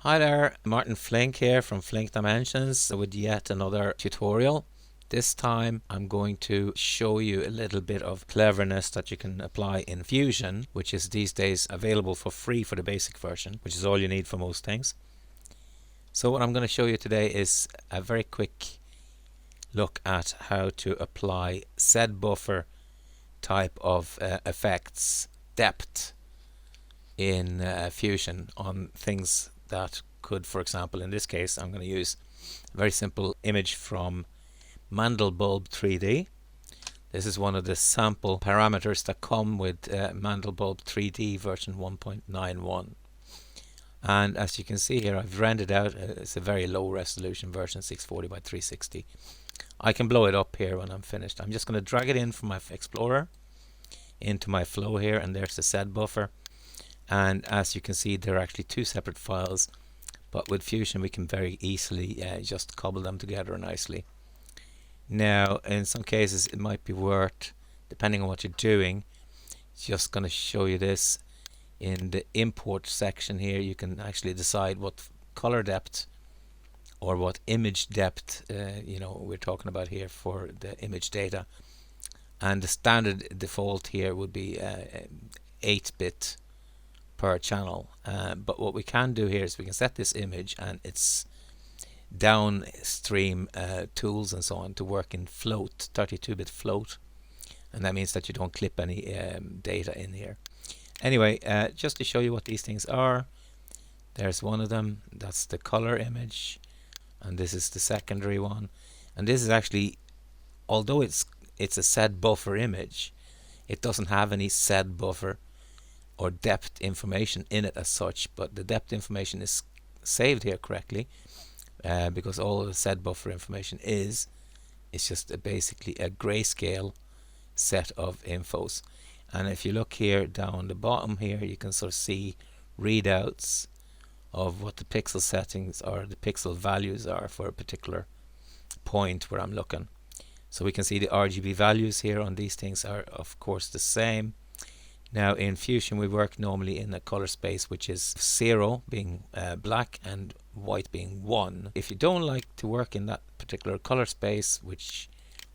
Hi there, Martin Flink here from Flink Dimensions with yet another tutorial. This time I'm going to show you a little bit of cleverness that you can apply in Fusion, which is these days available for free for the basic version, which is all you need for most things. So what I'm going to show you today is a very quick look at how to apply Zbuffer type of effects, depth in Fusion on things that could, for example, in this case, I'm going to use a very simple image from Mandelbulb 3D. This is one of the sample parameters that come with Mandelbulb 3D version 1.91. And as you can see here, I've rendered out, it's a very low resolution version, 640 by 360. I can blow it up here when I'm finished. I'm just going to drag it in from my Explorer into my flow here, and there's the Zbuffer. And as you can see, they're actually two separate files, but with Fusion we can very easily just cobble them together nicely. Now in some cases it might be worth, depending on what you're doing, just going to show you this in the import section here. You can actually decide what color depth or what image depth we're talking about here for the image data, and the standard default here would be 8-bit per channel, but what we can do here is we can set this image and its downstream tools and so on to work in float, 32-bit float, and that means that you don't clip any data in here. Anyway, just to show you what these things are, there's one of them, that's the color image, and this is the secondary one, and this is actually, although it's a Zbuffer image, it doesn't have any Zbuffer or depth information in it as such, but the depth information is saved here correctly because all the Zbuffer information is just basically a grayscale set of infos. And if you look here down the bottom here, you can sort of see readouts of what the pixel settings or the pixel values are for a particular point where I'm looking. So we can see the RGB values here on these things are of course the same. Now in Fusion we work normally in a color space which is 0 being black and white being 1. If you don't like to work in that particular color space, which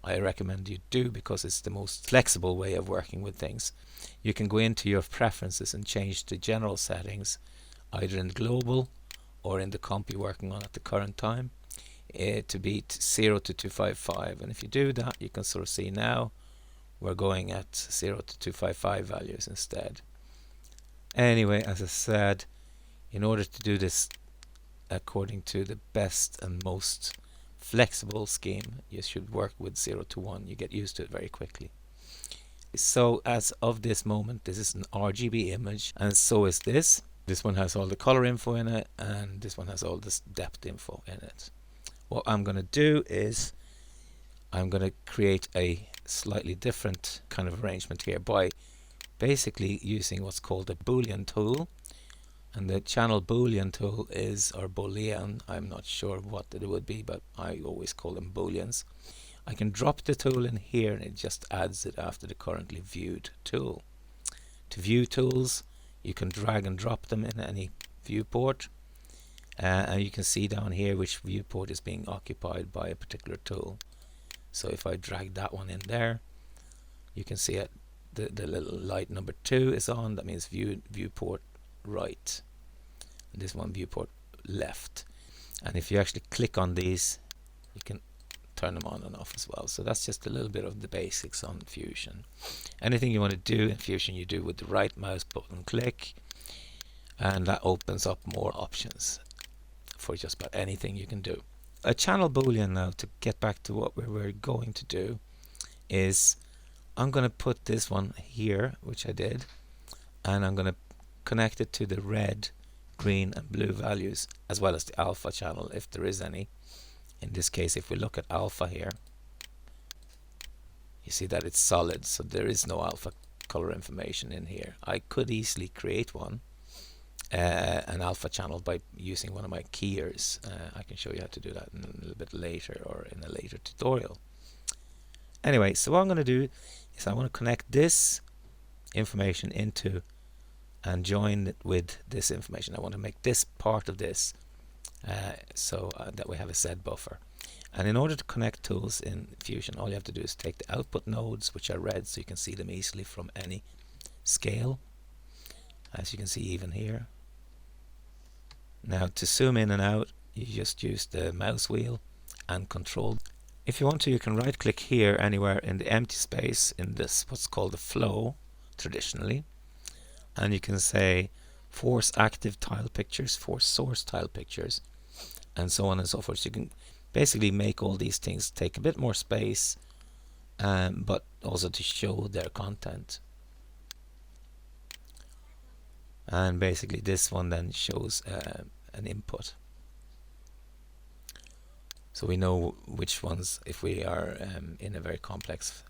I recommend you do because it's the most flexible way of working with things, you can go into your preferences and change the general settings either in global or in the comp you're working on at the current time to be 0 to 255, and if you do that you can sort of see now we're going at 0 to 255 values instead. Anyway, as I said, in order to do this according to the best and most flexible scheme, you should work with 0 to 1. You get used to it very quickly. So as of this moment, this is an RGB image, and so is this. This one has all the color info in it, and this one has all this depth info in it. What I'm going to do is I'm going to create a slightly different kind of arrangement here by basically using what's called a boolean tool, and the channel boolean tool is, or boolean, I'm not sure what it would be, but I always call them booleans. I can drop the tool in here and it just adds it after the currently viewed tool. To view tools you can drag and drop them in any viewport, and you can see down here which viewport is being occupied by a particular tool. So if I drag that one in there, you can see it, the little light number 2 is on. That means viewport right, and this one viewport left. And if you actually click on these, you can turn them on and off as well. So that's just a little bit of the basics on Fusion. Anything you want to do in Fusion you do with the right mouse button click, and that opens up more options for just about anything you can do. A channel boolean, now to get back to what we're going to do, is I'm going to put this one here, which I did, and I'm going to connect it to the red, green and blue values as well as the alpha channel if there is any. In this case, if we look at alpha here, you see that it's solid, so there is no alpha color information in here. I could easily create one, an alpha channel, by using one of my keyers. I can show you how to do that in a little bit later or in a later tutorial. Anyway, so what I'm going to do is I want to connect this information into and join it with this information. I want to make this part of this so that we have a Zbuffer. And in order to connect tools in Fusion, all you have to do is take the output nodes, which are red, so you can see them easily from any scale, as you can see even here. Now to zoom in and out, you just use the mouse wheel and control. If you want to, you can right click here anywhere in the empty space in this what's called the flow traditionally, and you can say force active tile pictures, force source tile pictures, and so on and so forth. So you can basically make all these things take a bit more space, but also to show their content. And basically this one then shows an input, so we know which ones, if we are in a very complex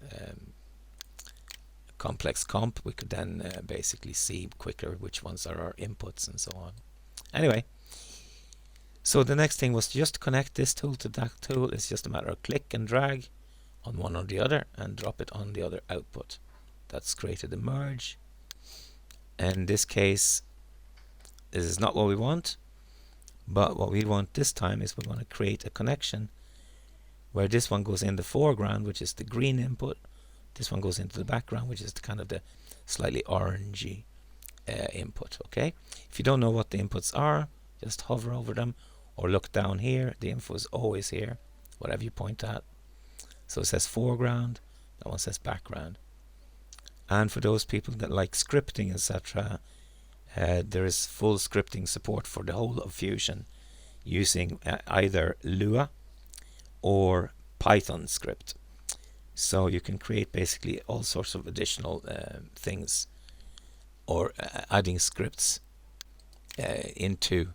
comp, we could then basically see quicker which ones are our inputs and so on. Anyway, so the next thing was just to connect this tool to that tool. It's just a matter of click and drag on one or the other and drop it on the other output. That's created a merge. In this case, this is not what we want, but what we want this time is we want to create a connection where this one goes in the foreground, which is the green input. This one goes into the background, which is the kind of the slightly orangey input. Okay, if you don't know what the inputs are, just hover over them or look down here. The info is always here, whatever you point at. So it says foreground, that one says background. And for those people that like scripting, etc., there is full scripting support for the whole of Fusion using either Lua or Python script. So you can create basically all sorts of additional things, or adding scripts into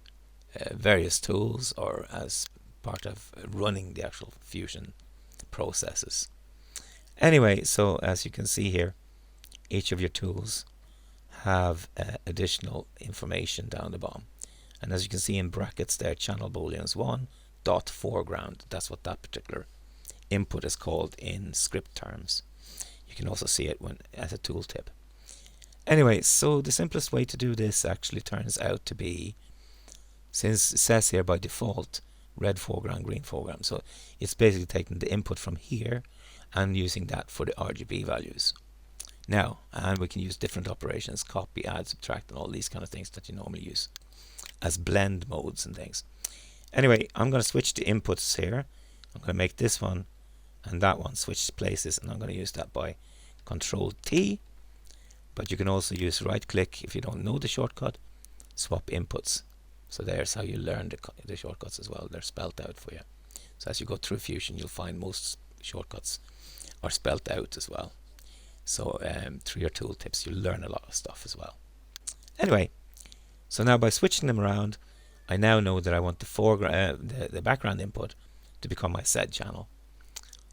various tools, or as part of running the actual Fusion processes. Anyway, so as you can see here, each of your tools have additional information down the bottom, and as you can see in brackets there, channel booleans 1 dot foreground. That's what that particular input is called in script terms. You can also see it when as a tooltip. Anyway, so the simplest way to do this actually turns out to be, since it says here by default red foreground, green foreground, so it's basically taking the input from here and using that for the RGB values. Now, and we can use different operations, copy, add, subtract, and all these kind of things that you normally use as blend modes and things. Anyway, I'm going to switch the inputs here. I'm going to make this one and that one switch places, and I'm going to use that by Control T. But you can also use right click if you don't know the shortcut, swap inputs. So there's how you learn the shortcuts as well. They're spelled out for you. So as you go through Fusion, you'll find most shortcuts are spelled out as well. So through your tooltips, you'll learn a lot of stuff as well. Anyway, so now by switching them around, I now know that I want the foreground, the background input to become my Z channel.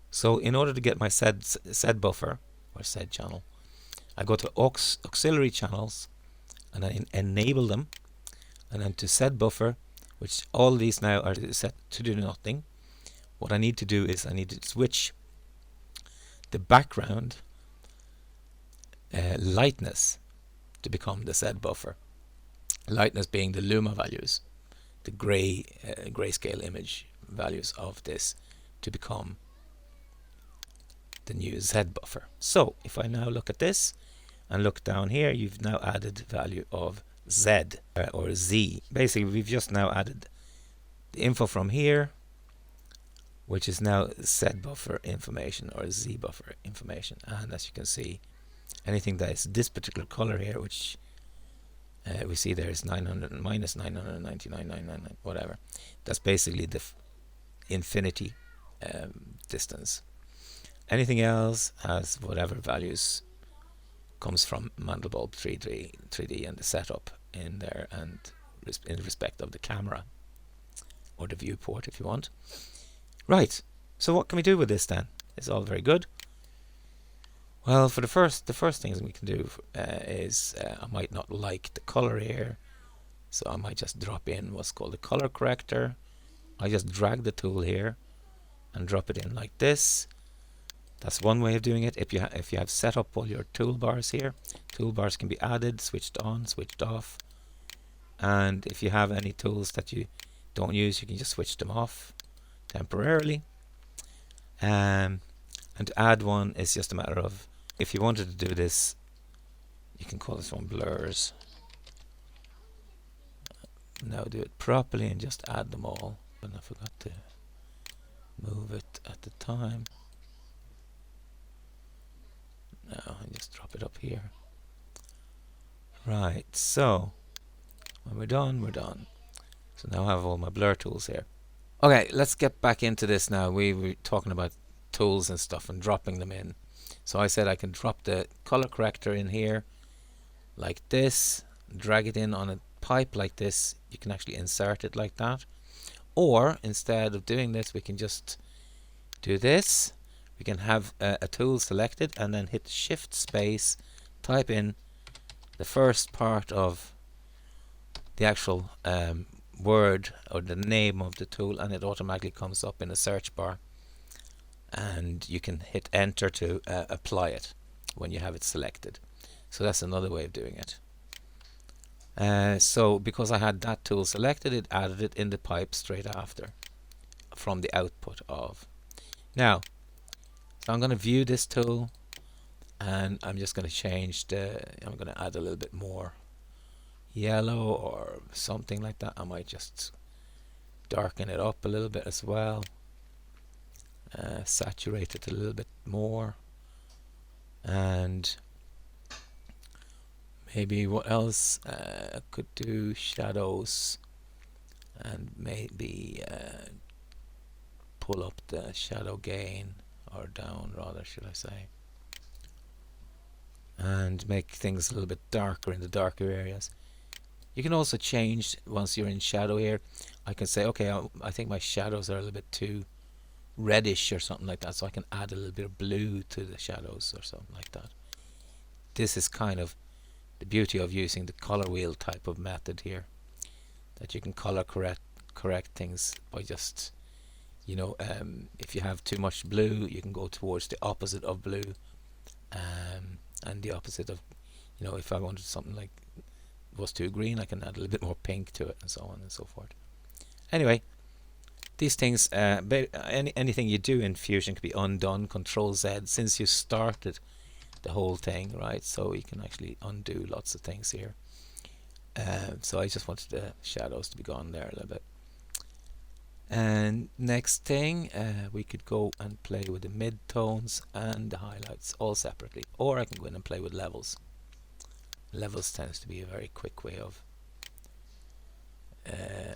So in order to get my Zbuffer or Z channel, I go to auxiliary channels and I enable them, and then to Zbuffer, which all these now are set to do nothing. What I need to do is I need to switch the background lightness to become the Zbuffer. Lightness being the Luma values, the grayscale image values of this, to become the new Zbuffer. So if I now look at this and look down here, you've now added value of Z or Z. Basically, we've just now added the info from here, which is now Zbuffer information or Zbuffer information. And as you can see, anything that is this particular color here, which we see there is 900 minus 999,999, whatever. That's basically the infinity distance. Anything else has whatever values comes from Mandelbulb 3D and the setup in there, and in respect of the camera or the viewport if you want. Right, so what can we do with this then? It's all very good. Well, for the first things we can do is I might not like the color here, so I might just drop in what's called a color corrector. I just drag the tool here and drop it in like this, That's one way of doing it. If you have set up all your toolbars here, toolbars can be added, switched on, switched off. And if you have any tools that you don't use, you can just switch them off temporarily. And to add one is just a matter of, if you wanted to do this, you can call this one blurs. Now do it properly and just add them all. And I forgot to move it at the time. Now I just drop it up here. Right, so when we're done, we're done. So now I have all my blur tools here. Okay, let's get back into this now. We were talking about tools and stuff and dropping them in. So I said I can drop the color corrector in here like this, drag it in on a pipe like this. You can actually insert it like that. Or instead of doing this, we can just do this. We can have a tool selected and then hit shift space, type in the first part of the actual word or the name of the tool, and it automatically comes up in a search bar, and you can hit enter to apply it when you have it selected. So that's another way of doing it. So because I had that tool selected, it added it in the pipe straight after from the output of. Now, so I'm going to view this tool, and I'm just going to change I'm going to add a little bit more yellow or something like that. I might just darken it up a little bit as well, saturate it a little bit more, and maybe what else I could do, shadows, and maybe pull up the shadow gain, or down rather should I say, and make things a little bit darker in the darker areas. You can also change once you're in shadow here. I can say, okay, I think my shadows are a little bit too reddish or something like that, so I can add a little bit of blue to the shadows or something like that. This is kind of the beauty of using the color wheel type of method here, that you can color correct things by just, you know, if you have too much blue, you can go towards the opposite of blue, and the opposite of, you know, if I wanted something like was too green, I can add a little bit more pink to it, and so on and so forth. Anyway, these things, anything you do in Fusion can be undone, Control Z, since you started the whole thing, right? So you can actually undo lots of things here. So I just wanted the shadows to be gone there a little bit. And next thing, we could go and play with the mid-tones and the highlights all separately, or I can go in and play with levels. Levels tends to be a very quick way of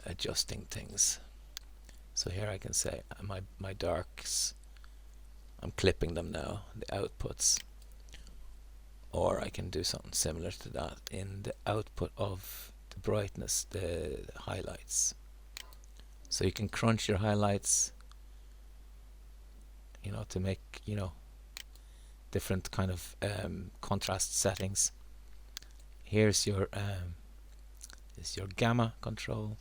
adjusting things. So here I can say my darks, I'm clipping them now, the outputs, or I can do something similar to that in the output of the brightness, the highlights. So you can crunch your highlights, you know, to make, you know, different kind of contrast settings. Here's your gamma control.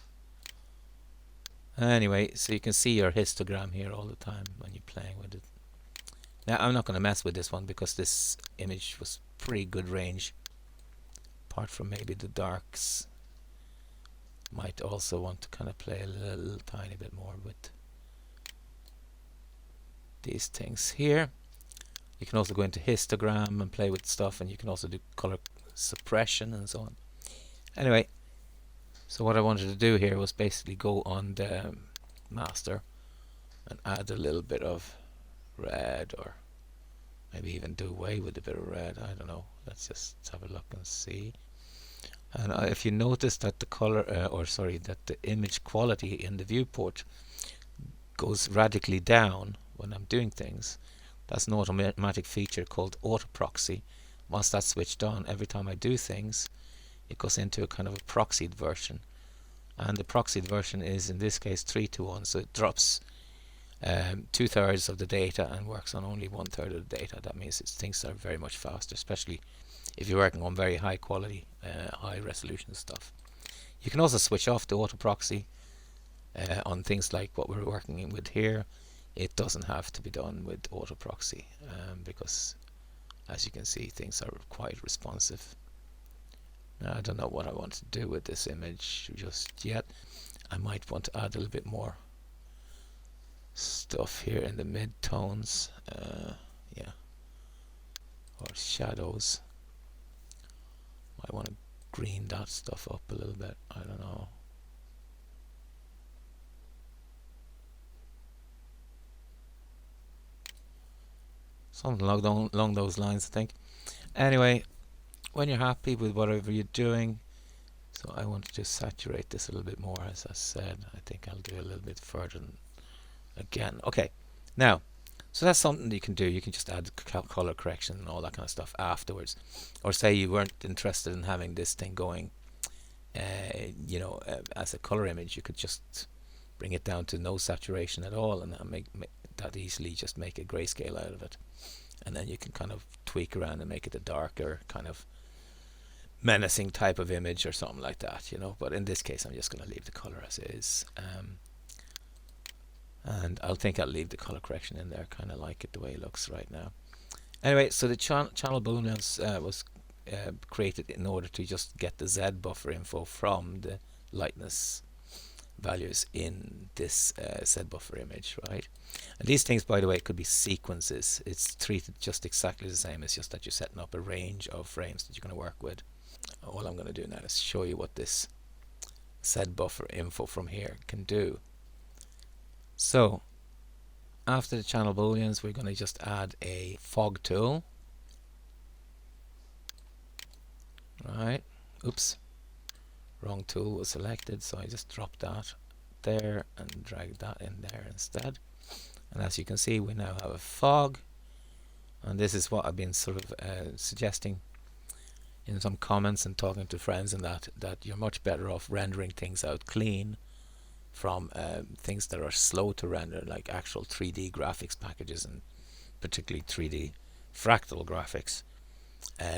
Anyway, so you can see your histogram here all the time when you're playing with it. Now I'm not going to mess with this one because this image was pretty good range, apart from maybe the darks. Might also want to kind of play a little tiny bit more with these things here. You can also go into histogram and play with stuff, and you can also do color suppression and so on. Anyway, so what I wanted to do here was basically go on the master and add a little bit of red, or maybe even do away with a bit of red. I don't know. Let's just have a look and see. And if you notice that the color, that the image quality in the viewport goes radically down when I'm doing things, that's an automatic feature called auto proxy. Once that's switched on, every time I do things, it goes into a kind of a proxied version, and the proxied version is in this case 3:1, so it drops 2/3 of the data and works on only 1/3 of the data. That means things are very much faster, especially if you're working on very high quality, high resolution stuff. You can also switch off the auto proxy on things like what we're working with here. It doesn't have to be done with auto proxy because, as you can see, things are quite responsive. Now, I don't know what I want to do with this image just yet. I might want to add a little bit more stuff here in the mid-tones, yeah, or shadows. I want to green that stuff up a little bit. I don't know. Something along those lines, I think. Anyway, when you're happy with whatever you're doing, so I want to saturate this a little bit more, as I said. I think I'll do a little bit further again. Okay, now, so that's something that you can do. You can just add color correction and all that kind of stuff afterwards. Or say you weren't interested in having this thing going, as a color image, you could just bring it down to no saturation at all, and make that easily just make a grayscale out of it. And then you can kind of tweak around and make it a darker kind of menacing type of image or something like that, but in this case I'm just going to leave the color as is, and I'll leave the color correction in there. Kind of like it the way it looks right now. Anyway, so the channel booleans was created in order to just get the Zbuffer info from the lightness values in this Zbuffer image, right? And these things, by the way, could be sequences. It's treated just exactly the same. It's just that you're setting up a range of frames that you're going to work with. All I'm going to do now is show you what this Zbuffer info from here can do. So after the channel booleans, we're going to just add a fog tool. Right. Oops. Wrong tool was selected, so I just dropped that there and dragged that in there instead. And as you can see, we now have a fog, and this is what I've been sort of suggesting in some comments and talking to friends, and that you're much better off rendering things out clean from things that are slow to render, like actual 3D graphics packages, and particularly 3D fractal graphics.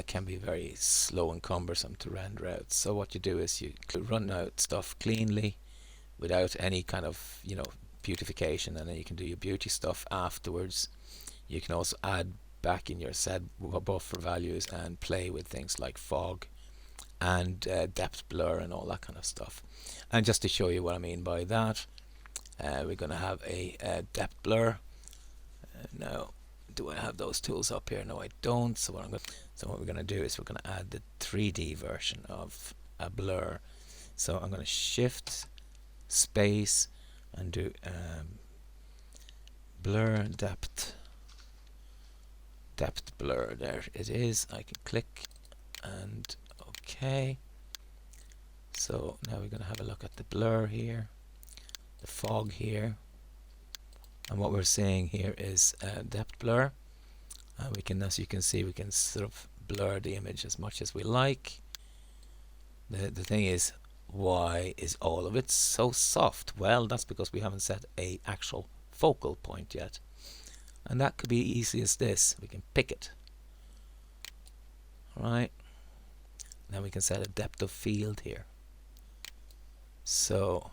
Can be very slow and cumbersome to render out. So what you do is you run out stuff cleanly without any kind of beautification, and then you can do your beauty stuff afterwards. You can also add back in your Zbuffer values and play with things like fog and depth blur and all that kind of stuff. And just to show you what I mean by that, we're going to have a depth blur. Now, do I have those tools up here? No, I don't. So what we're going to do is we're going to add the 3D version of a blur. So I'm going to shift space and do blur depth blur. There it is. I can click and OK. So now we're going to have a look at the blur here, the fog here. And what we're seeing here is depth blur. We can, as you can see, we can sort of blur the image as much as we like. The thing is, why is all of it so soft? Well, that's because we haven't set a actual focal point yet. And that could be easy as this. We can pick it. Right. Now we can set a depth of field here. So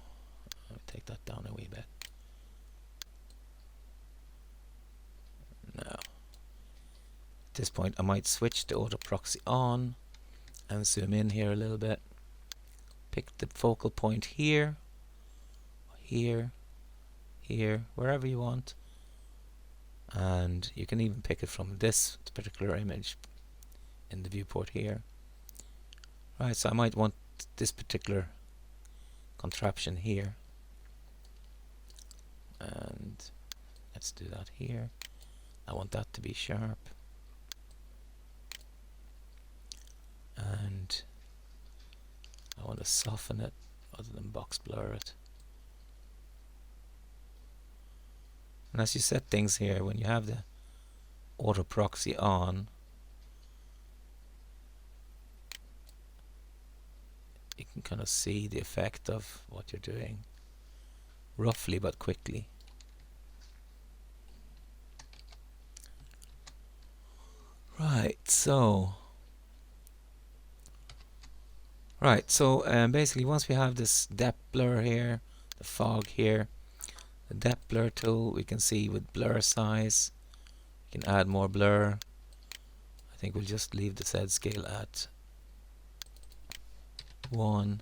let me take that down a wee bit. Now, at this point, I might switch the auto proxy on and zoom in here a little bit. Pick the focal point here, here, here, wherever you want. And you can even pick it from this particular image in the viewport here. Right, so I might want this particular contraption here. And let's do that here. I want that to be sharp, and I want to soften it rather than box blur it. And as you set things here, when you have the auto proxy on, you can kind of see the effect of what you're doing, roughly but quickly. Right, so basically once we have this depth blur here, the fog here, The depth blur tool, we can see with blur size, we can add more blur. I think we'll just leave the Z scale at 1.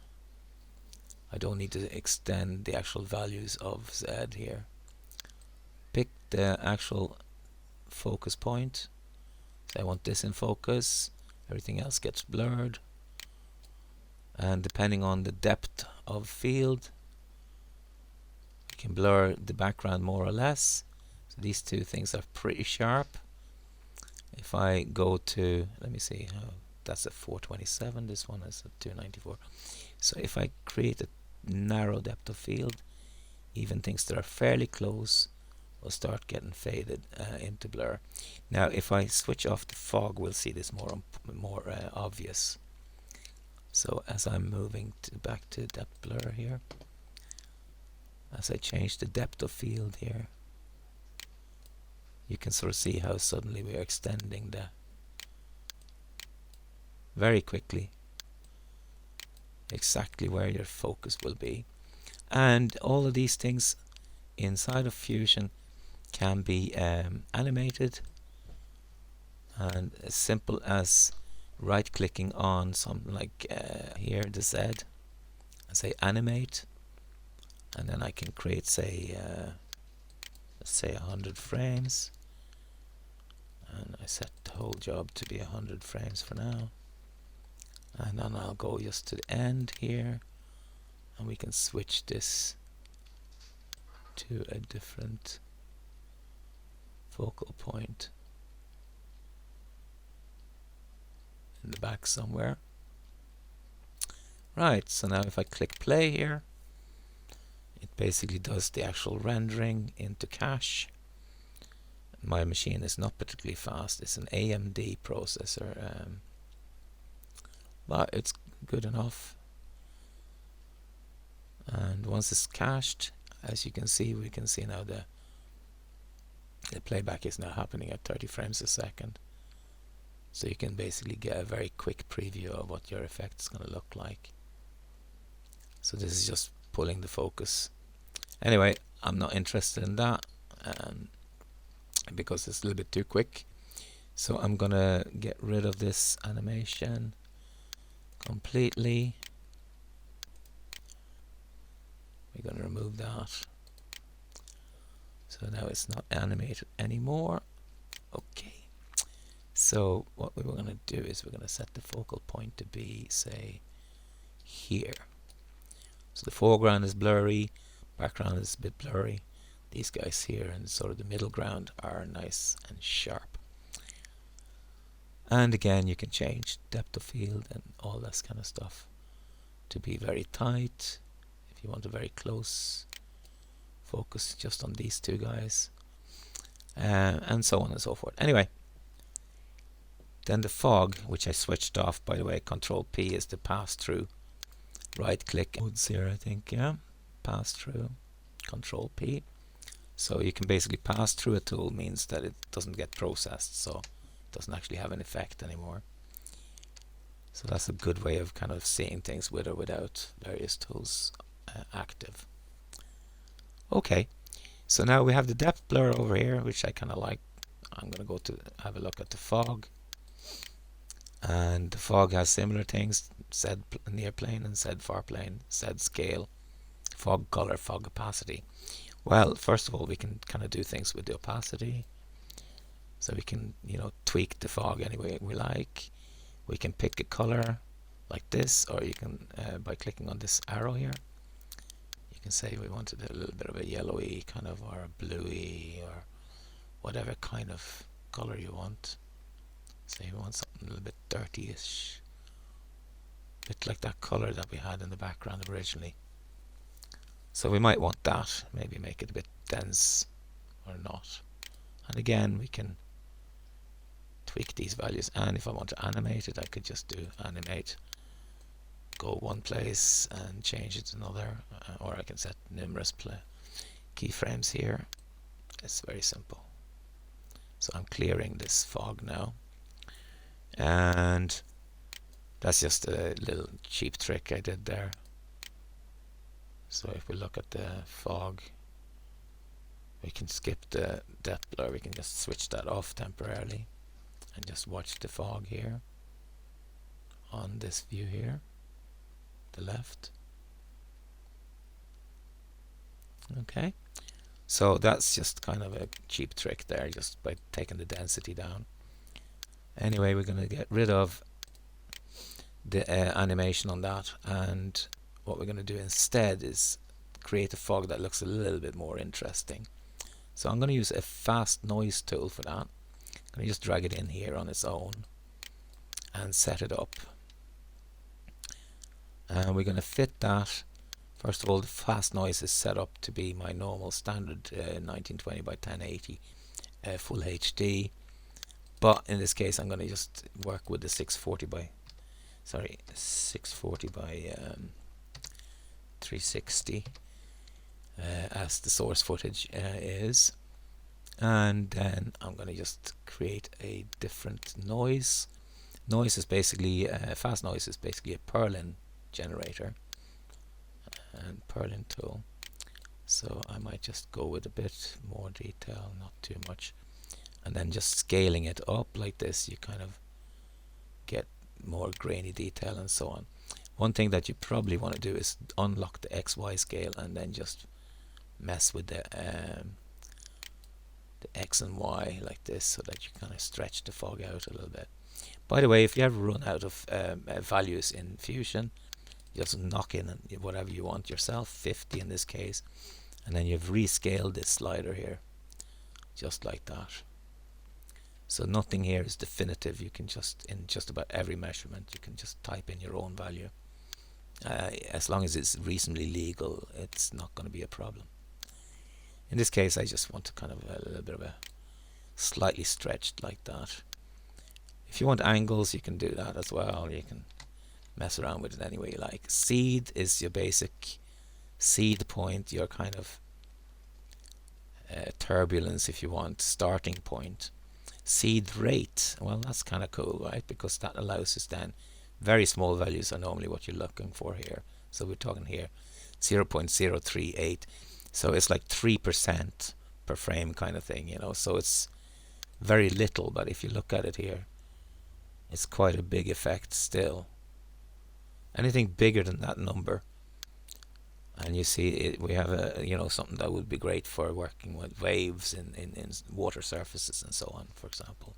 I don't need to extend the actual values of Z here. Pick the actual focus point. So I want this in focus, everything else gets blurred. And depending on the depth of field, you can blur the background more or less. So these two things are pretty sharp. If I go to, let me see, that's a 427, this one is a 294. So if I create a narrow depth of field, even things that are fairly close will start getting faded into blur. Now if I switch off the fog, we'll see this more obvious. So as I'm moving back to depth blur here, as I change the depth of field here, you can sort of see how suddenly we are extending very quickly exactly where your focus will be. And all of these things inside of Fusion can be animated, and as simple as right clicking on something like here, the Z, and say animate, and then I can create, say let's say 100 frames, and I set the whole job to be 100 frames for now, and then I'll go just to the end here, and we can switch this to a different focal point in the back somewhere. Right, so now if I click play here, it basically does the actual rendering into cache. My machine is not particularly fast, it's an AMD processor, but it's good enough. And once it's cached, as you can see, we can see now the playback is now happening at 30 frames a second. So you can basically get a very quick preview of what your effect is going to look like. So this is just pulling the focus. Anyway, I'm not interested in that because it's a little bit too quick. So I'm going to get rid of this animation completely. We're going to remove that. So now it's not animated anymore. Okay. So what we were going to do is we're going to set the focal point to be, say, here. So the foreground is blurry, background is a bit blurry. These guys here and sort of the middle ground are nice and sharp. And again, you can change depth of field and all this kind of stuff to be very tight. If you want a very close focus just on these two guys, and so on and so forth. Anyway, then the fog, which I switched off, by the way, Control P is the pass through. Right click modes here, I think, yeah, pass through, Control P. So you can basically pass through a tool means that it doesn't get processed, so it doesn't actually have an effect anymore. So that's a good way of kind of seeing things with or without various tools active. Okay, so now we have the depth blur over here, which I kind of like. I'm going to go to have a look at the fog, and the fog has similar things: Z near plane and Z far plane, Z scale, fog color, fog opacity. Well, first of all, we can kind of do things with the opacity, so we can, you know, tweak the fog any way we like. We can pick a color like this, or you can by clicking on this arrow here, you can say we wanted a little bit of a yellowy kind of, or a bluey, or whatever kind of color you want. Say we want something a little bit dirty-ish, a bit like that color that we had in the background originally. So we might want that, maybe make it a bit dense or not. And again, we can tweak these values, and if I want to animate it, I could just do animate, go one place and change it to another, or I can set numerous keyframes here. It's very simple. So I'm clearing this fog now, and that's just a little cheap trick I did there. So if we look at the fog, We can skip the depth blur, we can just switch that off temporarily and just watch the fog here on this view here, the left. Okay, so that's just kind of a cheap trick there, just by taking the density down. Anyway, we're going to get rid of the animation on that, and what we're going to do instead is create a fog that looks a little bit more interesting. So I'm going to use a fast noise tool for that. I'm going to just drag it in here on its own and set it up. And we're going to fit that. First of all, the fast noise is set up to be my normal standard 1920 by 1080 full HD. But in this case, I'm going to just work with the 640 by 360 as the source footage is. And then I'm going to just create a different noise. Noise is basically, fast noise is basically a Perlin generator and Perlin tool. So I might just go with a bit more detail, not too much. And then just scaling it up like this, you kind of get more grainy detail and so on. One thing that you probably want to do is unlock the XY scale and then just mess with the X and Y like this, so that you kind of stretch the fog out a little bit. By the way, if you ever run out of values in Fusion, you just knock in whatever you want yourself, 50 in this case, and then you've rescaled this slider here, just like that. So nothing here is definitive. You can just, in just about every measurement, you can just type in your own value. As long as it's reasonably legal, it's not going to be a problem. In this case, I just want to kind of a little bit of a slightly stretched like that. If you want angles, you can do that as well. You can mess around with it any way you like. Seed is your basic seed point, your kind of turbulence, if you want, starting point. Seed rate, well, that's kind of cool, right? Because that allows us then, very small values are normally what you're looking for here. So we're talking here 0.038. So it's like 3% per frame kind of thing, you know. So it's very little, but if you look at it here, it's quite a big effect still. Anything bigger than that number, and you see it, we have a, you know, something that would be great for working with waves in water surfaces and so on, for example.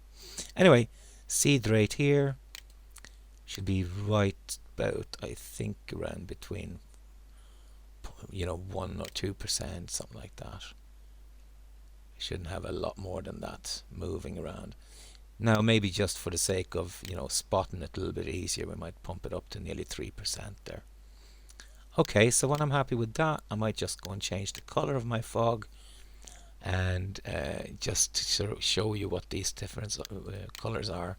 Anyway, seed rate here should be right about, I think, around between, you know, 1 or 2%, something like that. We shouldn't have a lot more than that moving around. Now, maybe just for the sake of, you know, spotting it a little bit easier, we might pump it up to nearly 3% there. Okay, so when I'm happy with that, I might just go and change the color of my fog, and just to sort of show you what these different colors are.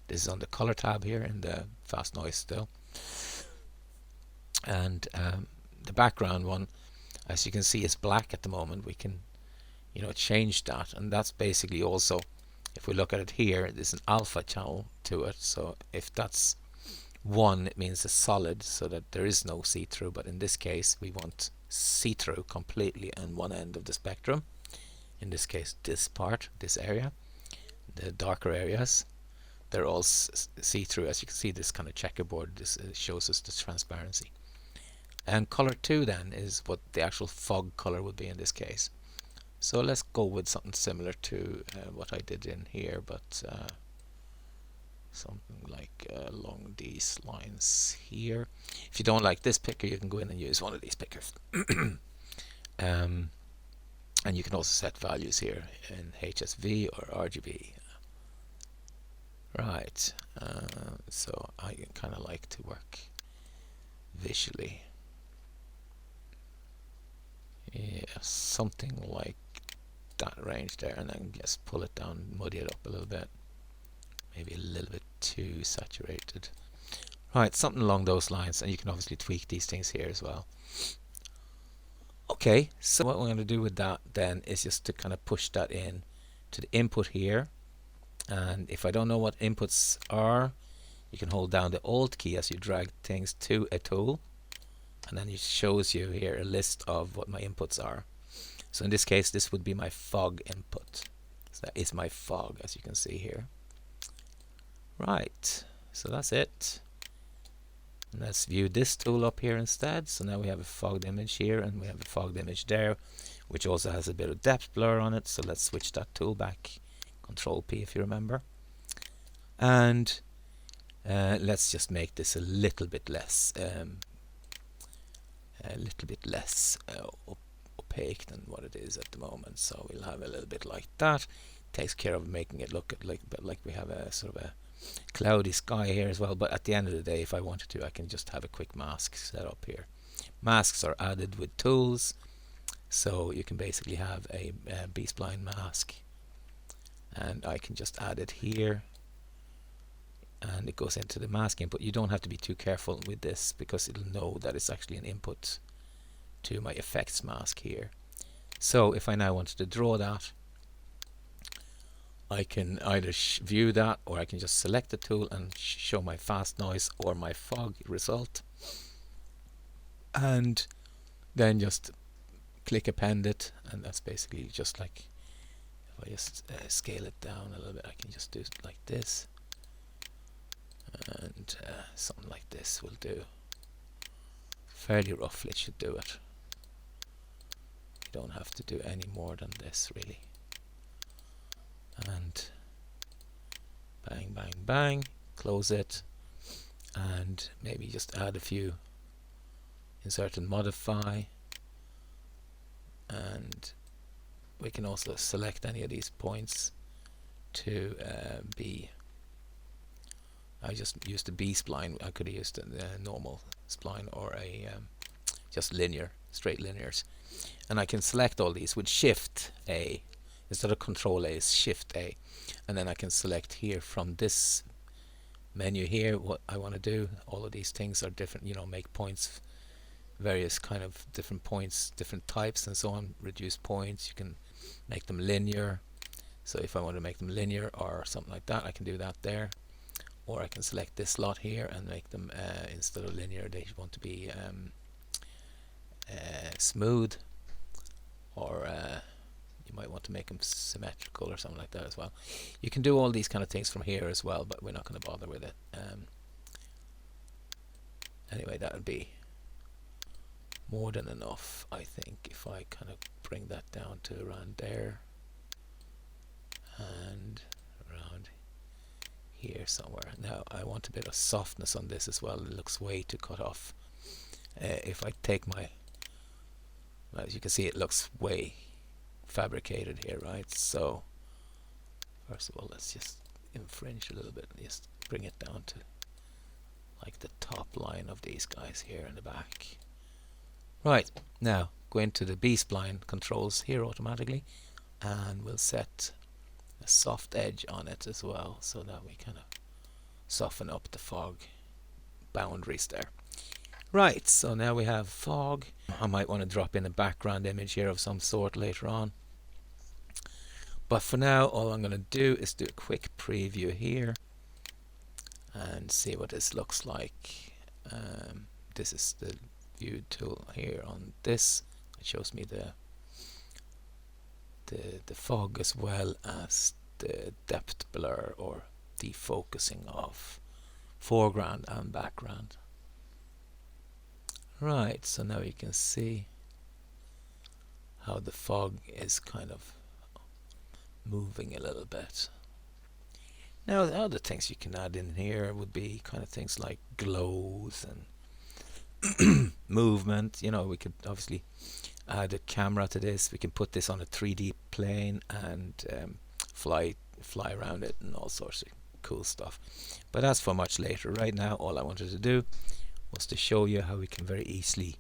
This is on the color tab here in the fast noise still. And the background one, as you can see, is black at the moment. We can, you know, change that, and that's basically also, if we look at it here, there's an alpha channel to it. So if that's 1, it means a solid, so that there is no see-through. But in this case, we want see-through completely on one end of the spectrum. In this case, this part, this area, the darker areas, they're all see-through. As you can see, this kind of checkerboard, this shows us the transparency. And color 2 then is what the actual fog color would be in this case. So let's go with something similar to what I did in here, but something like along these lines here. If you don't like this picker, you can go in and use one of these pickers. And you can also set values here in HSV or RGB. Right, so I kind of like to work visually. Yeah, something like that range there, and then just pull it down, muddy it up a little bit. Maybe a little bit too saturated. Right, something along those lines, and you can obviously tweak these things here as well. Okay, so what we're going to do with that then is just to kind of push that in to the input here. And if I don't know what inputs are, you can hold down the Alt key as you drag things to a tool, and then it shows you here a list of what my inputs are. So in this case, this would be my fog input. So that is my fog, as you can see here. Right, so that's it. And let's view this tool up here instead. So now we have a fogged image here, and we have a fogged image there, which also has a bit of depth blur on it. So let's switch that tool back. Control P if you remember. And let's just make this a little bit less opaque than what it is at the moment. So we'll have a little bit like that. Takes care of making it look like we have a sort of a cloudy sky here as well. But at the end of the day, if I wanted to, I can just have a quick mask set up here. Masks are added with tools, so you can basically have a B-spline mask, and I can just add it here, and it goes into the mask input. You don't have to be too careful with this because it'll know that it's actually an input to my effects mask here. So if I now wanted to draw that, I can either view that, or I can just select the tool and show my fast noise or my fog result, and then just click append it. And that's basically just like, if I just scale it down a little bit, I can just do it like this, and something like this will do. Fairly roughly it should do it. You don't have to do any more than this really. And bang, bang, bang, close it, and maybe just add a few, insert and modify, and we can also select any of these points to be. I just used the B spline. I could have used a normal spline or a just linear, straight linears, and I can select all these with Shift A. Instead of Control A, is Shift A, and then I can select here from this menu here what I want to do. All of these things are different, you know, make points, various kind of different points, different types and so on. Reduce points, you can make them linear. So if I want to make them linear or something like that, I can do that there. Or I can select this slot here and make them instead of linear, they want to be smooth, or you might want to make them symmetrical or something like that as well. You can do all these kind of things from here as well, but we're not going to bother with it. Anyway, that would be more than enough, I think, if I kind of bring that down to around there and around here somewhere. Now I want a bit of softness on this as well. It looks way too cut off. If I take my, as you can see, it looks way fabricated here, right? So first of all, let's just infringe a little bit and just bring it down to like the top line of these guys here in the back. Right, now go into the B-spline controls here automatically, and we'll set a soft edge on it as well, so that we kind of soften up the fog boundaries there. Right, so now we have fog. I might want to drop in a background image here of some sort later on, but for now all I'm going to do is do a quick preview here and see what this looks like. This is the view tool here on this. It shows me the fog as well as the depth blur or defocusing of foreground and background. Right, so now you can see how the fog is kind of moving a little bit. Now the other things you can add in here would be kind of things like glows and movement. You know, we could obviously add a camera to this. We can put this on a 3D plane and fly around it and all sorts of cool stuff. But that's for much later. Right now all I wanted to do was to show you how we can very easily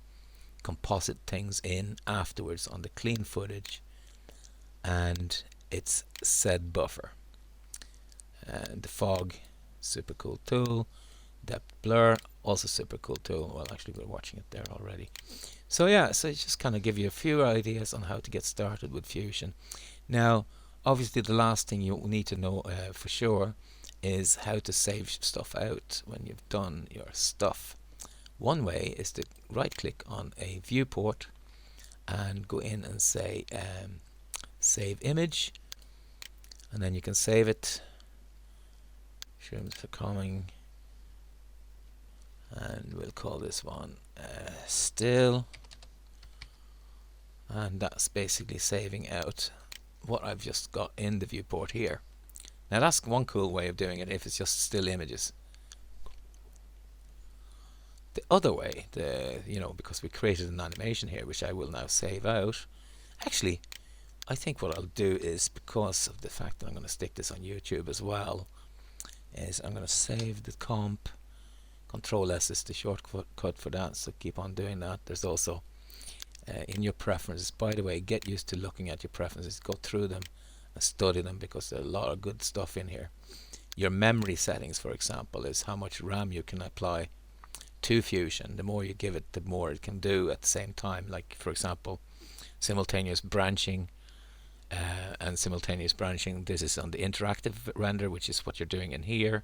composite things in afterwards on the clean footage, and it's Zbuffer. The fog, super cool tool. Depth blur, also super cool tool. Well, actually we're watching it there already. So yeah, so it just kind of give you a few ideas on how to get started with Fusion. Now obviously the last thing you need to know for sure is how to save stuff out when you've done your stuff. One way is to right click on a viewport and go in and say save image, and then you can save it. Shrooms are coming, and we'll call this one still, and that's basically saving out what I've just got in the viewport here. Now that's one cool way of doing it if it's just still images. The other way, because we created an animation here, which I will now save out. Actually, I think what I'll do is, because of the fact that I'm going to stick this on YouTube as well, is I'm going to save the comp. Control S is the shortcut for that, so keep on doing that. There's also in your preferences, by the way, get used to looking at your preferences, go through them and study them, because there's a lot of good stuff in here. Your memory settings, for example, is how much RAM you can apply to Fusion. The more you give it, the more it can do at the same time. Like, for example, simultaneous branching and simultaneous branching. This is on the interactive render, which is what you're doing in here.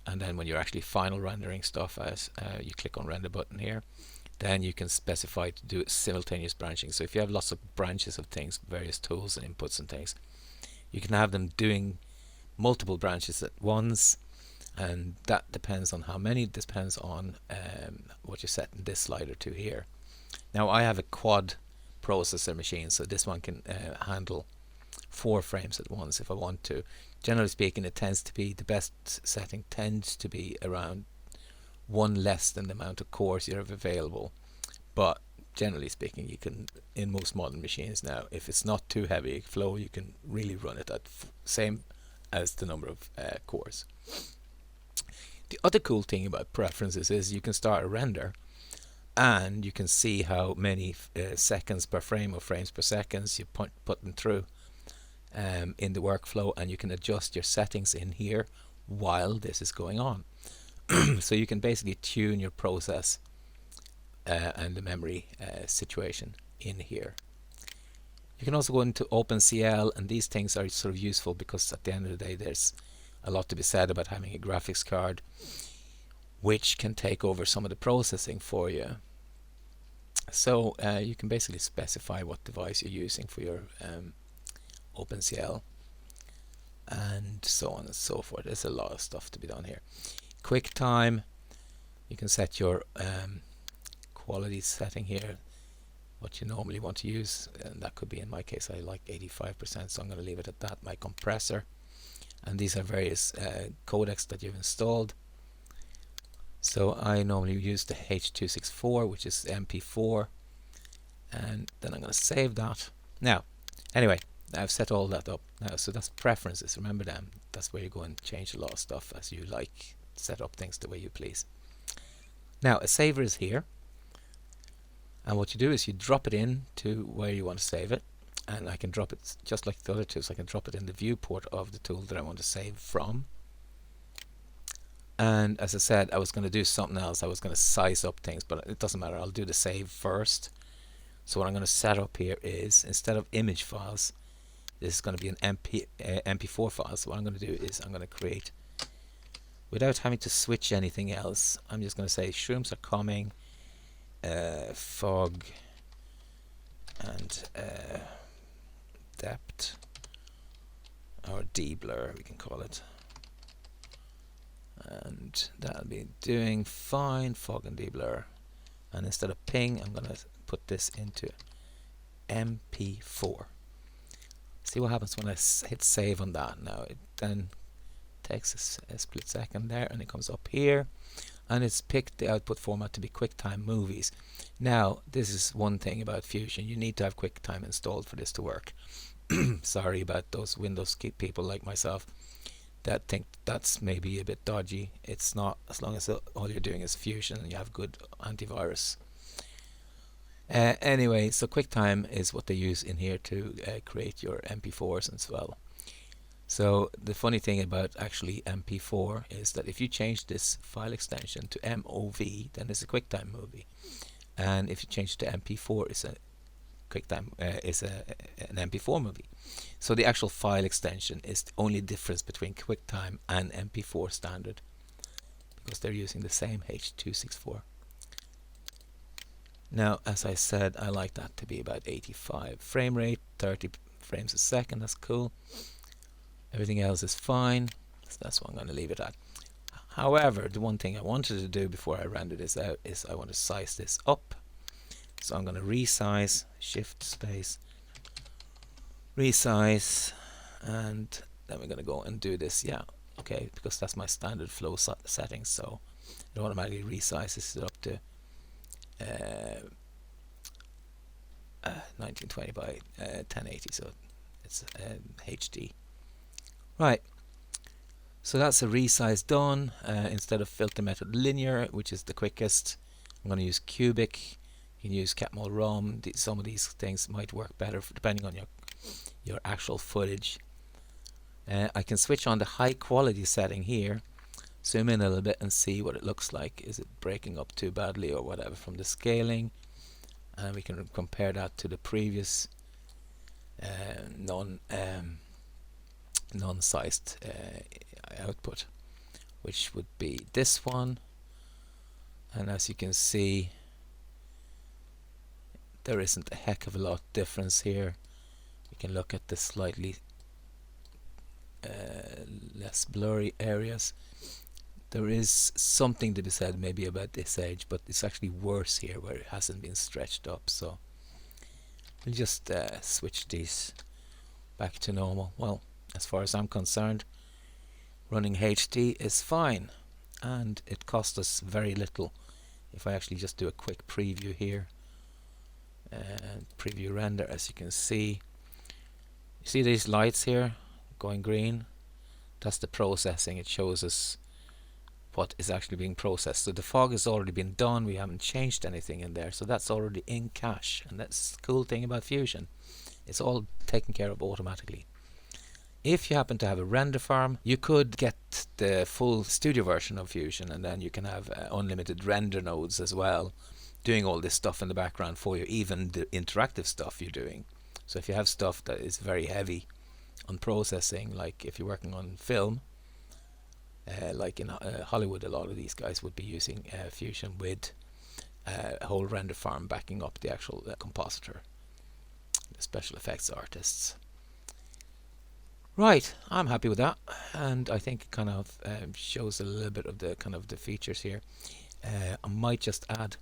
And then when you're actually final rendering stuff, as you click on render button here, then you can specify to do simultaneous branching. So if you have lots of branches of things, various tools and inputs and things, you can have them doing multiple branches at once, and that depends on how many. It depends on what you set in this slider to here. Now I have a quad processor machine, so this one can handle 4 frames at once if I want to. Generally speaking, it tends to be, the best setting tends to be around 1 less than the amount of cores you have available. But generally speaking, you can, in most modern machines now, if it's not too heavy flow, you can really run it at same as the number of cores. The other cool thing about preferences is you can start a render and you can see how many seconds per frame or frames per second you put them through in the workflow, and you can adjust your settings in here while this is going on. So you can basically tune your process and the memory situation in here. You can also go into OpenCL, and these things are sort of useful because at the end of the day there's a lot to be said about having a graphics card which can take over some of the processing for you. So you can basically specify what device you're using for your OpenCL and so on and so forth. There's a lot of stuff to be done here. QuickTime, you can set your quality setting here, what you normally want to use, and that could be, in my case, I like 85%, so I'm going to leave it at that. My compressor, and these are various codecs that you've installed. So I normally use the H.264, which is MP4, and then I'm going to save that. Now, anyway, I've set all that up now, so that's preferences. Remember them. That's where you go and change a lot of stuff as you like, set up things the way you please. Now, a saver is here, and what you do is you drop it in to where you want to save it, and I can drop it just like the other two, so I can drop it in the viewport of the tool that I want to save from. And as I said, I was going to do something else. I was going to size up things, but it doesn't matter. I'll do the save first. So what I'm going to set up here is, instead of image files, this is going to be an MP4 file. So what I'm going to do is I'm going to create, without having to switch anything else, I'm just going to say shrooms are coming, fog and depth, or de-blur we can call it, and that'll be doing fine, fog and de-blur. And instead of ping, I'm going to put this into MP4. See what happens when I hit save on that. Now it then takes a split second there, and it comes up here, and it's picked the output format to be QuickTime Movies. Now this is one thing about Fusion, you need to have QuickTime installed for this to work. Sorry about those Windows people like myself that think that's maybe a bit dodgy. It's not, as long as all you're doing is Fusion and you have good antivirus. Anyway, so QuickTime is what they use in here to create your MP4s as well. So the funny thing about actually MP4 is that if you change this file extension to MOV, then it's a QuickTime movie, and if you change it to MP4, it's a QuickTime an MP4 movie. So the actual file extension is the only difference between QuickTime and MP4 standard, because they're using the same H.264. Now, as I said, I like that to be about 85 frame rate, 30 frames a second. That's cool. Everything else is fine, so that's what I'm going to leave it at. However, the one thing I wanted to do before I render this out is I want to size this up. So I'm going to resize, shift space, resize, and then we're going to go and do this. Yeah, okay, because that's my standard flow settings, so it automatically resizes it up to 1920 by 1080, so it's HD. Right, so that's a resize done. Instead of filter method linear, which is the quickest, I'm going to use cubic. You can use Catmull ROM. Some of these things might work better depending on your actual footage. I can switch on the high quality setting here, zoom in a little bit and see what it looks like. Is it breaking up too badly or whatever from the scaling? And we can compare that to the previous non-sized output, which would be this one. And as you can see, there isn't a heck of a lot difference here. We can look at the slightly less blurry areas. There is something to be said maybe about this edge, but it's actually worse here where it hasn't been stretched up. So we'll just switch these back to normal. Well, as far as I'm concerned, running HD is fine, and it cost us very little. If I actually just do a quick preview here, and preview render, as you can see, you see these lights here going green? That's the processing. It shows us what is actually being processed. So the fog has already been done. We haven't changed anything in there, so that's already in cache, and that's the cool thing about Fusion. It's all taken care of automatically. If you happen to have a render farm, you could get the full studio version of Fusion, and then you can have unlimited render nodes as well, doing all this stuff in the background for you, even the interactive stuff you're doing. So if you have stuff that is very heavy on processing, like if you're working on film, like in Hollywood, a lot of these guys would be using Fusion with a whole render farm backing up the actual compositor, the special effects artists. Right, I'm happy with that, and I think it kind of shows a little bit of the kind of the features here. I might just add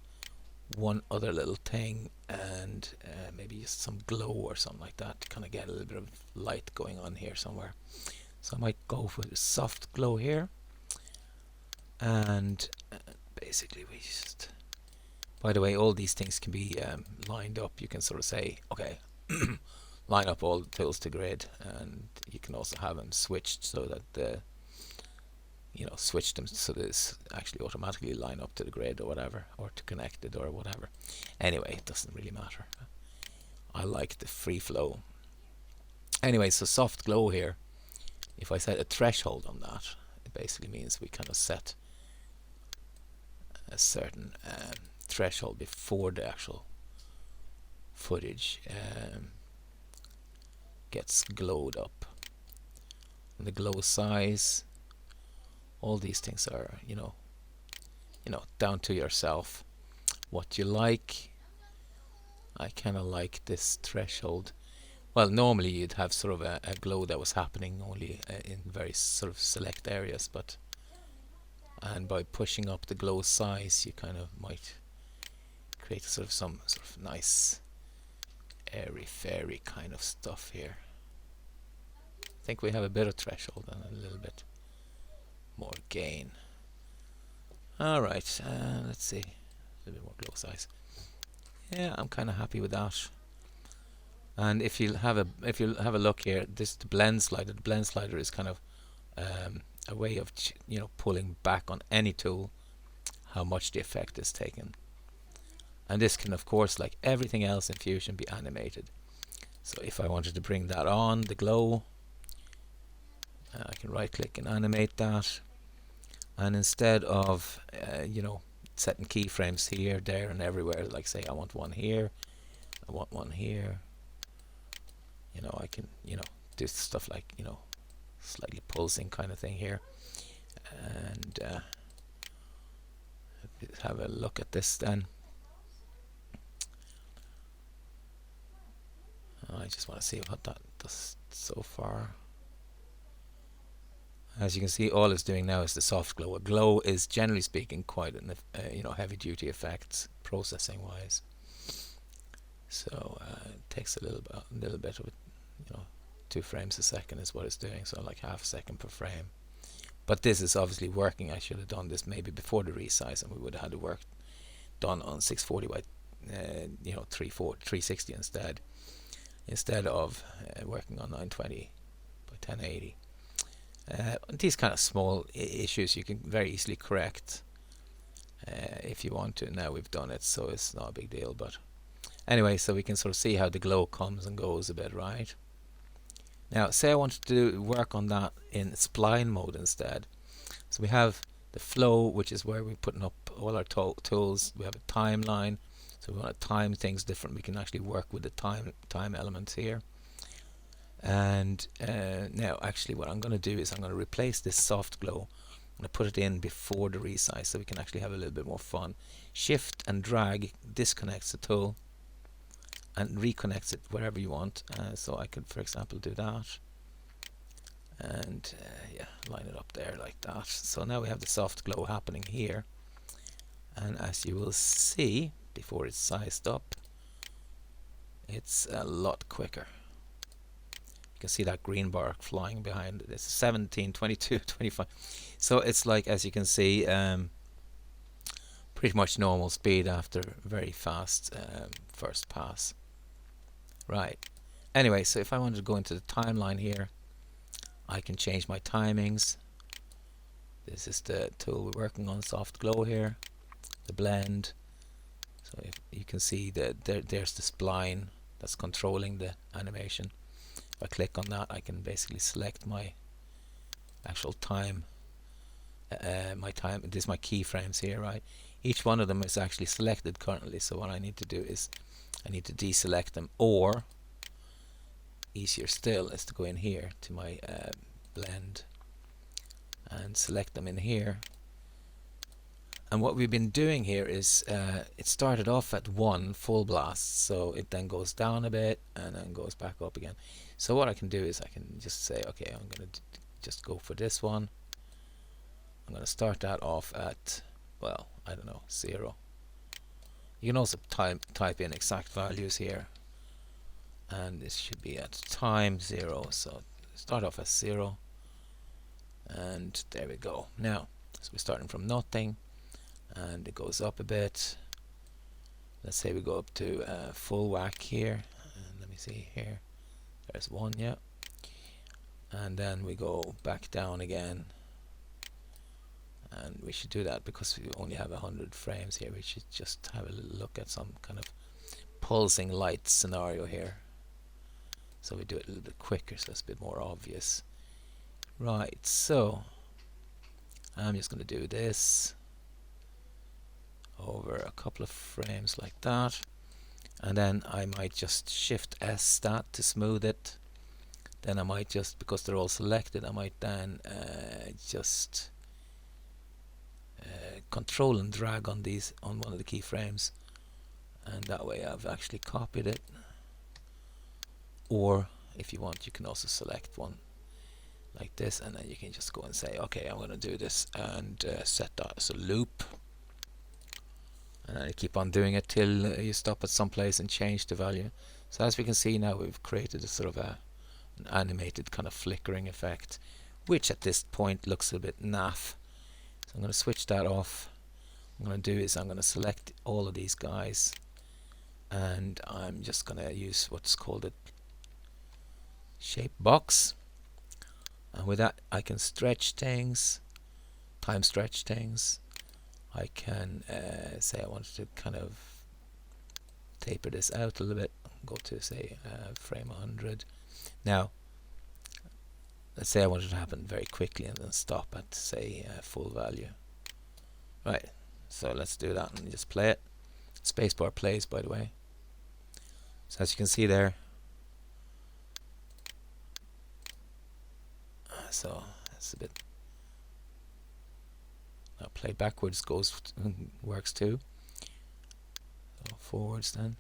one other little thing, and maybe just some glow or something like that to kind of get a little bit of light going on here somewhere. So I might go for the soft glow here, and basically we just, by the way, all these things can be lined up. You can sort of say, okay, line up all the tools to grid, and you can also have them switched so that the switch them so this actually automatically line up to the grid or whatever, or to connected or whatever. Anyway, it doesn't really matter. I like the free flow. Anyway, so soft glow here, if I set a threshold on that, it basically means we kind of set a certain threshold before the actual footage gets glowed up. And the glow size, all these things are down to yourself what you like. I kind of like this threshold. Well, normally you'd have sort of a glow that was happening only in very sort of select areas, and by pushing up the glow size, you kind of might create some sort of nice airy fairy kind of stuff here. I think we have a bit of threshold and a little bit more gain. Alright, let's see, a little bit more glow size. Yeah, I'm kind of happy with that. And if you'll have a look here, the blend slider. The blend slider is kind of a way of pulling back on any tool how much the effect is taken. And this can, of course, like everything else in Fusion, be animated. So if I wanted to bring that on, the glow, I can right click and animate that. And instead of setting keyframes here, there and everywhere, like say I want one here, I want one here, I can do stuff like slightly pulsing kind of thing here. And have a look at this then. I just want to see what that does so far. As you can see, all it's doing now is the soft glow. A glow is, generally speaking, quite an heavy-duty effect processing wise. So it takes a little bit of it, 2 frames a second is what it's doing, so like half a second per frame. But this is obviously working. I should have done this maybe before the resize, and we would have had the work done on 640 by 360 instead of working on 920 by 1080. These kind of small issues you can very easily correct if you want to. Now we've done it, so it's not a big deal. But anyway, so we can sort of see how the glow comes and goes a bit, right? Now, say I wanted to work on that in spline mode instead. So we have the flow, which is where we're putting up all our tools. We have a timeline, so we want to time things different. We can actually work with the time elements here. And now, actually, what I'm going to do is I'm going to replace this soft glow. I'm going to put it in before the resize, so we can actually have a little bit more fun. Shift and drag disconnects the tool and reconnects it wherever you want. So I could, for example, do that, and line it up there like that. So now we have the soft glow happening here, and as you will see before it's sized up, it's a lot quicker. You can see that green bar flying behind it. It's 17, 22, 25. So it's like, as you can see, pretty much normal speed after very fast first pass. Right. Anyway, so if I wanted to go into the timeline here, I can change my timings. This is the tool we're working on, soft glow here, the blend. So if you can see that there's the spline that's controlling the animation. If I click on that, I can basically select my actual time. This is my keyframes here, right? Each one of them is actually selected currently. So what I need to do is I need to deselect them, or easier still is to go in here to my blend and select them in here. And what we've been doing here is it started off at 1 full blast, so it then goes down a bit and then goes back up again. So what I can do is I can just say, okay, I'm going to just go for this one. I'm going to start that off at, well, I don't know, 0. You can also type in exact values here, and this should be at time 0. So start off at 0, and there we go. Now, so we're starting from nothing, and it goes up a bit. Let's say we go up to full whack here, and let me see here. There's 1, yeah, and then we go back down again. And we should do that because we only have 100 frames here. We should just have a little look at some kind of pulsing light scenario here. So we do it a little bit quicker, so it's a bit more obvious. Right, so I'm just going to do this over a couple of frames like that. And then I might just Shift S that to smooth it. Then I might just, because they're all selected, I might then just control and drag on these on one of the keyframes, and that way I've actually copied it. Or if you want, you can also select one like this, and then you can just go and say, okay, I'm going to do this, and set that as a loop, and then you keep on doing it till you stop at some place and change the value. So as we can see now, we've created a sort of an animated kind of flickering effect, which at this point looks a bit naff. So I'm going to switch that off. What I'm going to do is I'm going to select all of these guys, and I'm just going to use what's called a shape box, and with that I can stretch things, time stretch things. I can say I wanted to kind of taper this out a little bit, go to say frame 100. Now let's say I wanted it to happen very quickly and then stop at say full value. Right, so let's do that and just play it. Spacebar plays, by the way. So as you can see there, so that's a bit. Now play backwards works too. So forwards then.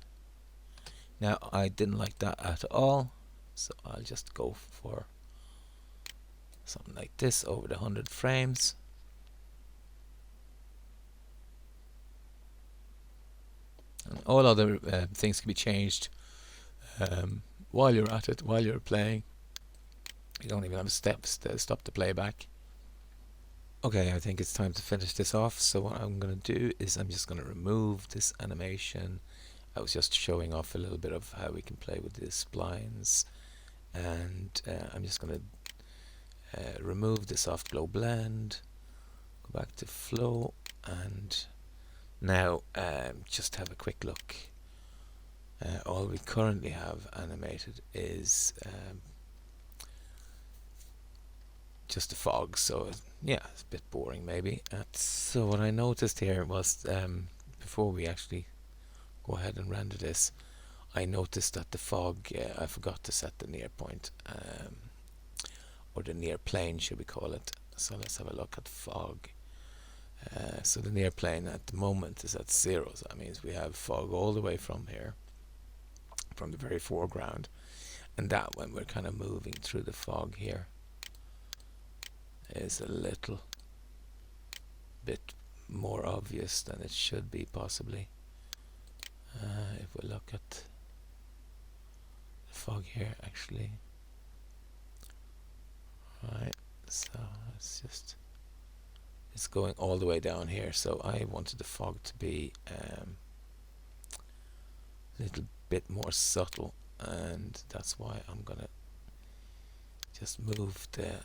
Now I didn't like that at all, so I'll just go for something like this over the 100 frames. And all other things can be changed while you're at it, while you're playing. You don't even have steps to stop the playback. Okay, I think it's time to finish this off. So what I'm going to do is I'm just going to remove this animation. I was just showing off a little bit of how we can play with the splines, and I'm just going to remove the soft glow blend, go back to flow, and now just have a quick look. All we currently have animated is just the fog, so yeah, it's a bit boring maybe. So what I noticed here was before we actually go ahead and render this, I noticed that the fog, I forgot to set the near point, or the near plane should we call it. So let's have a look at fog. So the near plane at the moment is at 0, so that means we have fog all the way from here, from the very foreground, and that when we're kind of moving through the fog here is a little bit more obvious than it should be possibly. If we look at the fog here actually, right, so it's going all the way down here, so I wanted the fog to be a little bit more subtle, and that's why I'm gonna just move the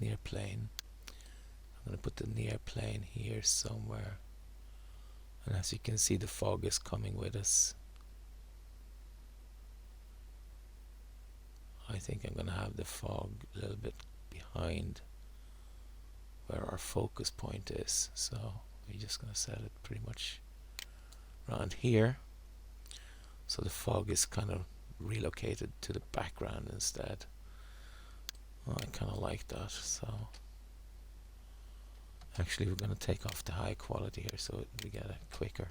near plane. I'm going to put the near plane here somewhere, and as you can see the fog is coming with us. I think I'm going to have the fog a little bit behind where our focus point is, so we're just going to set it pretty much around here, so the fog is kind of relocated to the background instead. Well, I kind of like that. So actually we're going to take off the high quality here so we get a quicker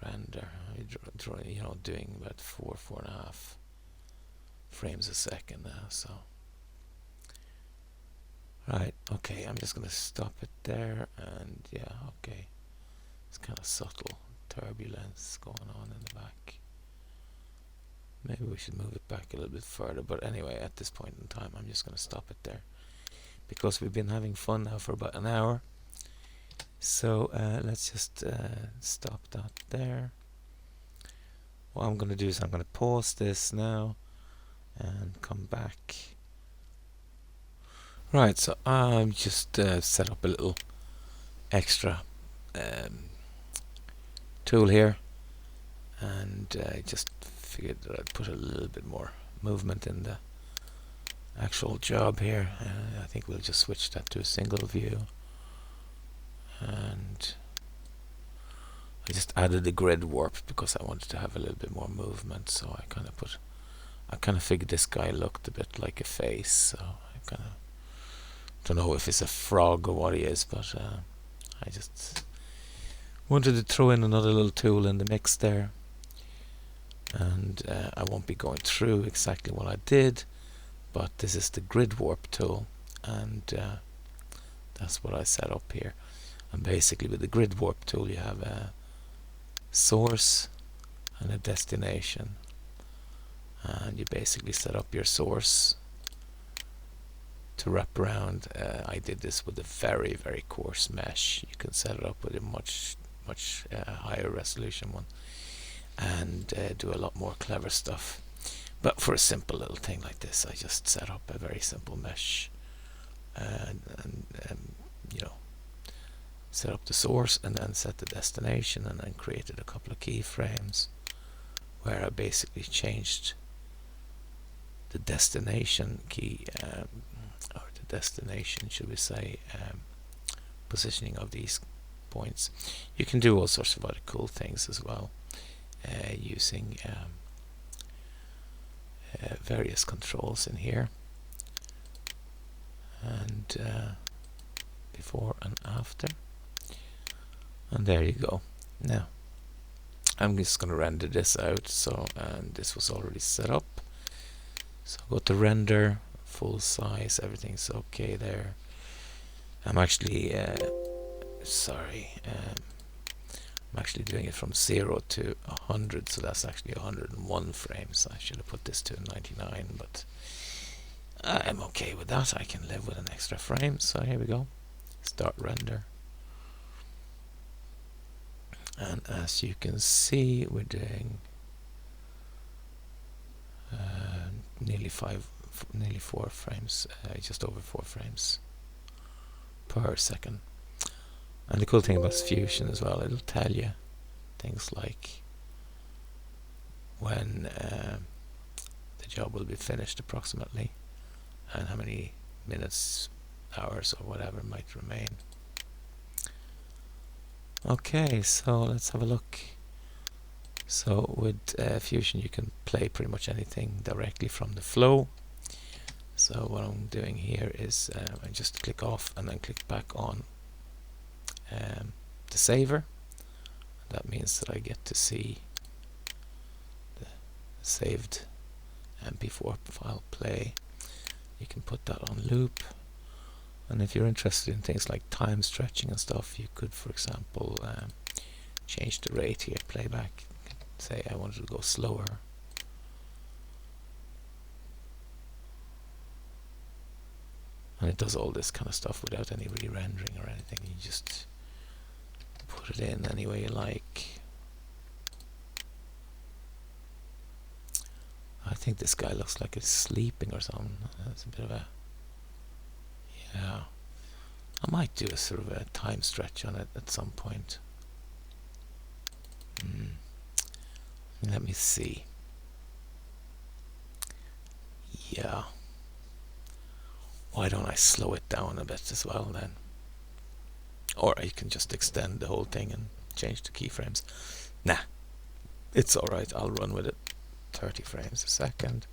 render. You know, doing about 4.5 frames a second now. So right, okay, I'm just going to stop it there, and yeah, okay, it's kind of subtle turbulence going on in the back. Maybe we should move it back a little bit further, but anyway, at this point in time I'm just going to stop it there because we've been having fun now for about an hour. So let's just stop that there. What I'm going to do is I'm going to pause this now and come back. Right, so I'm just set up a little extra tool here, and I just figured that I'd put a little bit more movement in the actual job here. I think we'll just switch that to a single view, and I just added the grid warp because I wanted to have a little bit more movement. So I kind of figured this guy looked a bit like a face, so I kind of don't know if it's a frog or what he is, but I just wanted to throw in another little tool in the mix there. And I won't be going through exactly what I did, but this is the grid warp tool, and that's what I set up here. And basically with the grid warp tool you have a source and a destination, and you basically set up your source to wrap around. I did this with a very, very coarse mesh. You can set it up with a much higher resolution one and do a lot more clever stuff. But for a simple little thing like this, I just set up a very simple mesh and you know, set up the source and then set the destination, and then created a couple of keyframes where I basically changed the destination key, or the destination, should we say, positioning of these points. You can do all sorts of other cool things as well, using various controls in here, and before and after, and there you go. Now I'm just going to render this out. So, and this was already set up. So go to render, full size, everything's okay there. I'm actually I'm actually doing it from 0 to 100, so that's actually 101 frames. I should have put this to 99, but I'm okay with that. I can live with an extra frame. So here we go. Start render. And as you can see, we're doing nearly 4 frames, just over 4 frames per second. And the cool thing about Fusion as well, it'll tell you things like when the job will be finished approximately, and how many minutes, hours, or whatever might remain. Okay, so let's have a look. So with Fusion you can play pretty much anything directly from the flow. So what I'm doing here is I just click off and then click back on the saver. That means that I get to see the saved MP4 file play. You can put that on loop. And if you're interested in things like time stretching and stuff, you could, for example, change the rate here, playback. Say I wanted to go slower. And it does all this kind of stuff without any re-rendering or anything. You just put it in any way you like. I think this guy looks like he's sleeping or something. That's a bit of a... yeah. I might do a sort of a time stretch on it at some point. Let me see. Yeah. Why don't I slow it down a bit as well then? Or I can just extend the whole thing and change the keyframes. Nah, it's alright, I'll run with it. 30 frames a second.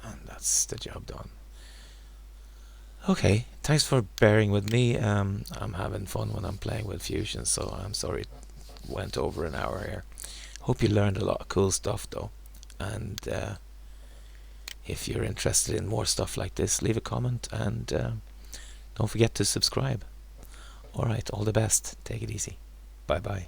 And that's the job done. Okay, thanks for bearing with me. I'm having fun when I'm playing with Fusion, so I'm sorry it went over an hour here. Hope you learned a lot of cool stuff though. And if you're interested in more stuff like this, leave a comment and don't forget to subscribe. Alright, all the best. Take it easy. Bye bye.